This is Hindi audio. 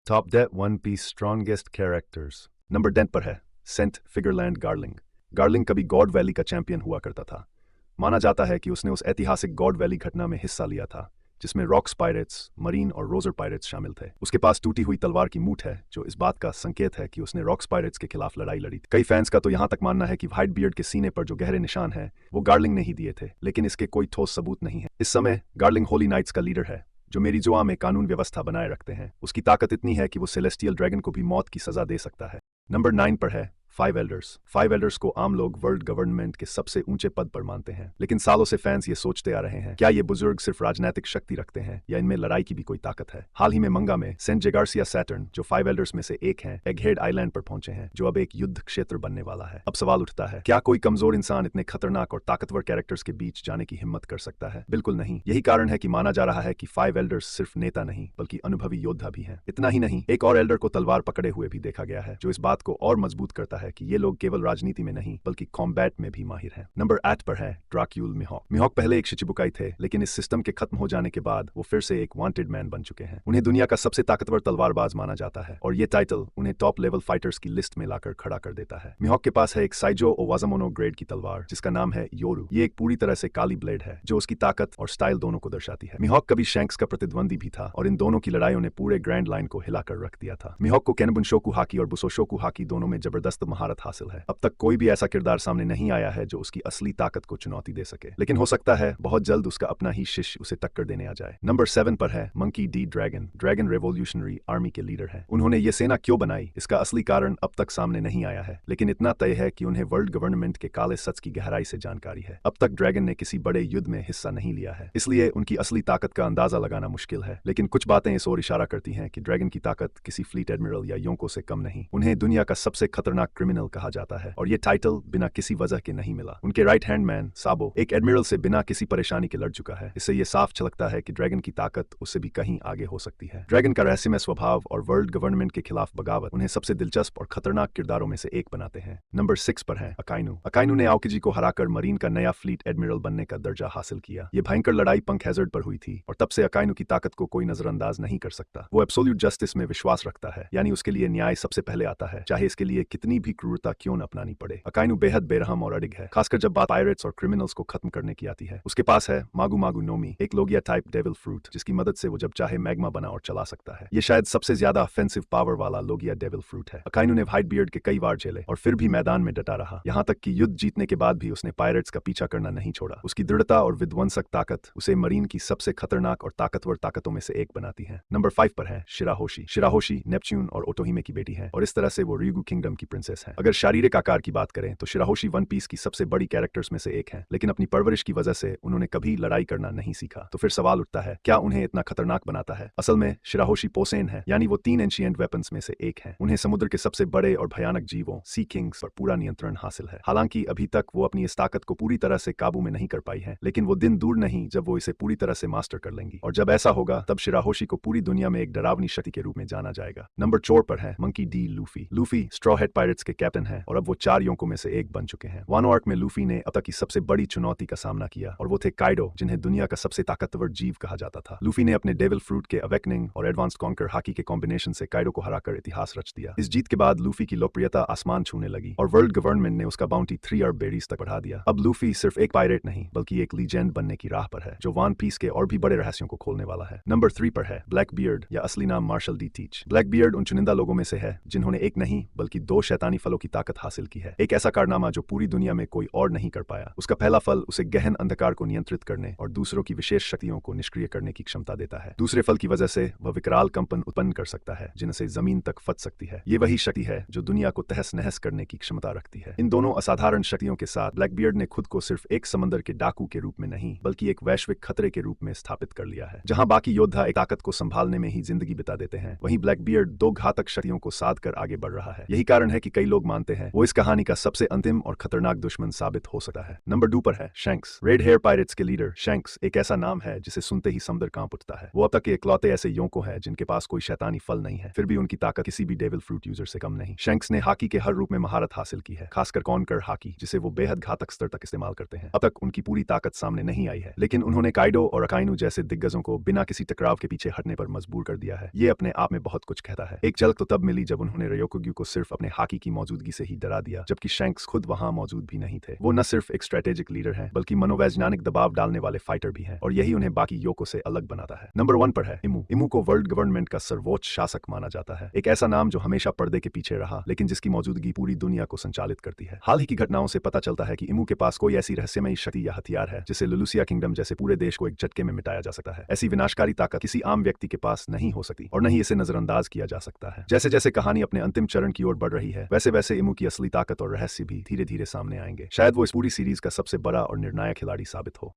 Top 10 One Piece strongest characters. Number 10 पर है सेंट फिगरलैंड गार्लिंग। गार्लिंग कभी गॉड वैली का चैंपियन हुआ करता था। माना जाता है कि उसने उस ऐतिहासिक गॉड वैली घटना में हिस्सा लिया था जिसमें रॉक्स पायरेट्स, मरीन और रोजर पायरेट्स शामिल थे। उसके पास टूटी हुई तलवार की मूठ है जो इस बात का संकेत है कि उसने रॉक्स पायरेट्स के खिलाफ लड़ाई लड़ी थी। कई फैंस का तो यहाँ तक मानना है कि व्हाइट बियर्ड के सीने पर जो गहरे निशान हैं वो गार्लिंग ने ही दिए थे, लेकिन इसके कोई ठोस सबूत नहीं है। इस समय गार्लिंग होली नाइट्स का लीडर है जो मेरी जुआ में कानून व्यवस्था बनाए रखते हैं। उसकी ताकत इतनी है कि वो सेलेस्टियल ड्रैगन को भी मौत की सजा दे सकता है। नंबर 9 पर है फाइव एल्डर्स। फाइव एल्डर्स को आम लोग वर्ल्ड गवर्नमेंट के सबसे ऊंचे पद पर मानते हैं, लेकिन सालों से फैंस ये सोचते आ रहे हैं क्या ये बुजुर्ग सिर्फ राजनीतिक शक्ति रखते हैं या इनमें लड़ाई की भी कोई ताकत है। हाल ही में मंगा में सेंट जेगार्सिया सैटर्न, जो फाइव एल्डर्स में से एक हैं, एगहेड आइलैंड पर पहुंचे हैं जो अब एक युद्ध क्षेत्र बनने वाला है। अब सवाल उठता है, क्या कोई कमजोर इंसान इतने खतरनाक और ताकतवर कैरेक्टर्स के बीच जाने की हिम्मत कर सकता है? बिल्कुल नहीं। यही कारण है कि माना जा रहा है कि फाइव एल्डर्स सिर्फ नेता नहीं बल्कि अनुभवी योद्धा भी हैं। इतना ही नहीं, एक और एल्डर को तलवार पकड़े हुए भी देखा गया है, जो इस बात को और मजबूत करता है कि ये लोग केवल राजनीति में नहीं बल्कि कॉम्बैट में भी माहिर हैं। नंबर 8 पर है ड्राक्यूल मिहोक। मिहोक पहले एक शिचिबुकाई थे, लेकिन इस सिस्टम के खत्म हो जाने के बाद वो फिर से एक वांटेड मैन बन चुके हैं। उन्हें दुनिया का सबसे ताकतवर तलवारबाज माना जाता है और ये टाइटल उन्हें टॉप लेवल फाइटर्स की लिस्ट में लाकर खड़ा कर देता है। मिहोक के पास है एक साइजो ओवाजामोनो ग्रेड की तलवार जिसका नाम है योरू। ये एक पूरी तरह से काली ब्लेड है जो उसकी ताकत और स्टाइल दोनों को दर्शाती है। मिहोक कभी शैंक्स का प्रतिद्वंदी भी था और इन दोनों की लड़ाइयों ने पूरे ग्रैंड लाइन को हिलाकर रख दिया था। मिहोक को केनबुनशोकु हाकी और बुसोशोकु हाकी दोनों में जबरदस्त महारत हासिल है। अब तक कोई भी ऐसा किरदार सामने नहीं आया है जो उसकी असली ताकत को चुनौती दे सके, लेकिन हो सकता है बहुत जल्द उसका अपना ही शिष्य उसे टक्कर देने आ जाए। नंबर 7 पर है monkey D dragon. Dragon revolutionary army के लीडर हैं। उन्होंने ये सेना क्यों बनाई इसका असली कारण अब तक सामने नहीं आया है, लेकिन इतना तय है कि उन्हें वर्ल्ड गवर्नमेंट के काले सच की गहराई से जानकारी है। अब तक ड्रैगन ने किसी बड़े युद्ध में हिस्सा नहीं लिया है, इसलिए उनकी असली ताकत का अंदाजा लगाना मुश्किल है। लेकिन कुछ बातें इस ओर इशारा करती हैं कि ड्रैगन की ताकत किसी फ्लीट एडमिरल या योंको से कम नहीं। उन्हें दुनिया का सबसे खतरनाक क्रिमिनल कहा जाता है और ये टाइटल बिना किसी वजह के नहीं मिला। उनके राइट हैंड मैन साबो एक एडमिरल से बिना किसी परेशानी के लड़ चुका है। इससे यह साफ झलकता है कि ड्रैगन की ताकत उससे भी कहीं आगे हो सकती है। ड्रैगन का रहस्यमय स्वभाव और वर्ल्ड गवर्नमेंट के खिलाफ बगावत उन्हें सबसे दिलचस्प और खतरनाक किरदारों में से एक बनाते हैं। नंबर 6 पर है अकाइनू। अकाइनू ने आओकिजी को हराकर मरीन का नया फ्लीट एडमिरल बनने का दर्जा हासिल किया। यह भयंकर लड़ाई पंख हैजर्ड पर हुई थी और तब से अकाइनू की ताकत को कोई नजरअंदाज नहीं कर सकता। वो एब्सोल्यूट जस्टिस में विश्वास रखता है, यानी उसके लिए न्याय सबसे पहले आता है, चाहे इसके लिए कितनी भी क्रूरता क्यों न अपनानी पड़े। अकाइनू बेहद बेरहम और अडिग है, खासकर जब बात पायरेट्स और क्रिमिनल्स को खत्म करने की आती है। उसके पास है मागू मागू नोमी, एक लोगिया टाइप डेविल फ्रूट जिसकी मदद से वो जब चाहे मैग्मा बना और चला सकता है। ये शायद सबसे ज्यादा ऑफेंसिव पावर वाला लोगिया डेविल फ्रूट है। अकाइनू ने व्हाइट बियर्ड के कई वार झेले और फिर भी मैदान में डटा रहा। यहाँ तक कि युद्ध जीतने के बाद भी उसने पायरेट्स का पीछा करना नहीं छोड़ा। उसकी दृढ़ता और विध्वंसक ताकत उसे मरीन की सबसे खतरनाक और ताकतवर ताकतों में से एक बनाती है। नंबर 5 पर है शिराहोशी। शिराहोशी नेपच्यून और ओटोहिमे की बेटी है और इस तरह से वो रियुगु किंगडम की प्रिंसेस है। अगर शारीरिक आकार की बात करें तो शिराहोशी वन पीस की सबसे बड़ी कैरेक्टर्स में से एक है, लेकिन अपनी परवरिश की वजह से उन्होंने कभी लड़ाई करना नहीं सीखा। तो फिर सवाल उठता है, क्या उन्हें इतना खतरनाक बनाता है? असल में शिराहोशी पोसेन है, यानी वो 3 एंशिएंट वेपन्स में से एक है। उन्हें समुद्र के सबसे बड़े और भयानक जीवों सी किंग्स पर पूरा नियंत्रण हासिल है। हालांकि अभी तक वो अपनी इस ताकत को पूरी तरह से काबू में नहीं कर पाई है, लेकिन वो दिन दूर नहीं जब वो इसे पूरी तरह से मास्टर कर लेंगी और जब ऐसा होगा तब शिराहोशी को पूरी दुनिया में एक डरावनी शक्ति के रूप में जाना जाएगा। नंबर 4 पर है monkey D Luffy. Luffy straw head pirates के कैप्टन है और अब वो 4 योंकों में से एक बन चुके हैं। वानो आर्क में लूफी ने अब तक की सबसे बड़ी चुनौती का सामना किया और वो थे काइडो, जिन्हें दुनिया का सबसे ताकतवर जीव कहा जाता था। लूफी ने अपने डेविल फ्रूट के अवेकनिंग और एडवांस्ड कॉन्कर हाकी के कॉम्बिनेशन से काइडो को हराकर इतिहास रच दिया। इस जीत के बाद लूफी की लोकप्रियता आसमान छूने लगी और वर्ल्ड गवर्नमेंट ने उसका बाउंटी 3 अरब बेरीज तक बढ़ा दिया। अब लूफी सिर्फ एक पायरेट नहीं बल्कि एक लीजेंड बनने की राह पर है, जो वन पीस के और भी बड़े रहस्यों को खोलने वाला है। नंबर 3 पर है ब्लैक बियर्ड, या असली नाम Marshall D Teach. Blackbeard उन चुनिंदा लोगों में से है जिन्होंने एक नहीं बल्कि 2 शैतानी फलों की ताकत हासिल की है। एक ऐसा कारनामा जो पूरी दुनिया में कोई और नहीं कर पाया। उसका पहला फल उसे गहन अंधकार को नियंत्रित करने और दूसरों की विशेष शक्तियों को निष्क्रिय करने की क्षमता देता है। दूसरे फल की वजह से वह विकराल कंपन उत्पन्न कर सकता है जिनसे जमीन तक फट सकती है। ये वही शक्ति है जो दुनिया को तहस नहस करने की क्षमता रखती है। इन दोनों असाधारण शक्तियों के साथ ब्लैक बियर्ड ने खुद को सिर्फ एक समंदर के डाकू के रूप में नहीं बल्कि एक वैश्विक खतरे के रूप में स्थापित कर लिया है। जहां बाकी योद्धा एक ताकत को संभालने में ही जिंदगी बिता देते हैं, वहीं ब्लैक बियर्ड 2 घातक शक्तियों को साध कर आगे बढ़ रहा है। यही कारण है कि कई लोग मानते हैं वो इस कहानी का सबसे अंतिम और खतरनाक दुश्मन साबित हो सकता है। नंबर 2 पर है शैंक्स। रेड हेयर पायरेट्स के लीडर शैंक्स एक ऐसा नाम है जिसे सुनते ही समुद्र कांप उठता है। वो अब तक के इकलौते ऐसे योंको है जिनके पास कोई शैतानी फल नहीं है, फिर भी उनकी ताकत किसी भी डेविल फ्रूट यूजर से कम नहीं। शैंक्स ने हाकी के हर रूप में महारत हासिल की है, खासकर कॉनकर हाकी, जिसे वो बेहद घातक स्तर तक इस्तेमाल करते हैं। अब तक उनकी पूरी ताकत सामने नहीं आई है, लेकिन उन्होंने काइडो और अकाइनु जैसे दिग्गजों को बिना किसी टकराव के पीछे हटने पर मजबूर कर दिया है। ये अपने आप में बहुत कुछ कहता है। एक झलक तो तब मिली जब उन्होंने रयोकुग्यू को सिर्फ अपने हाकी की मौजूदगी से ही डरा दिया, जबकि शैंक्स खुद वहां मौजूद भी नहीं थे। वो न सिर्फ एक स्ट्रेटेजिक लीडर हैं, बल्कि मनोवैज्ञानिक दबाव डालने वाले फाइटर भी हैं, और यही उन्हें बाकी योको से अलग बनाता है। नंबर 1 पर है इमू। इमू को वर्ल्ड गवर्नमेंट का सर्वोच्च शासक माना जाता है। एक ऐसा नाम जो हमेशा पर्दे के पीछे रहा, लेकिन जिसकी मौजूदगी पूरी दुनिया को संचालित करती है। हाल ही की घटनाओं से पता चलता है कि इमू के पास कोई ऐसी रहस्यमयी शक्ति या हथियार है जिससे लुलुसिया किंगडम जैसे पूरे देश को एक झटके में मिटाया जा सकता है। ऐसी विनाशकारी ताकत किसी आम व्यक्ति के पास नहीं हो सकती, और न ही इसे नजरअंदाज किया जा सकता है। जैसे जैसे कहानी अपने अंतिम चरण की ओर बढ़ रही है, वैसे वैसे इमू की असली ताकत और रहस्य भी धीरे धीरे सामने आएंगे। शायद वो इस पूरी सीरीज का सबसे बड़ा और निर्णायक खिलाड़ी साबित हो।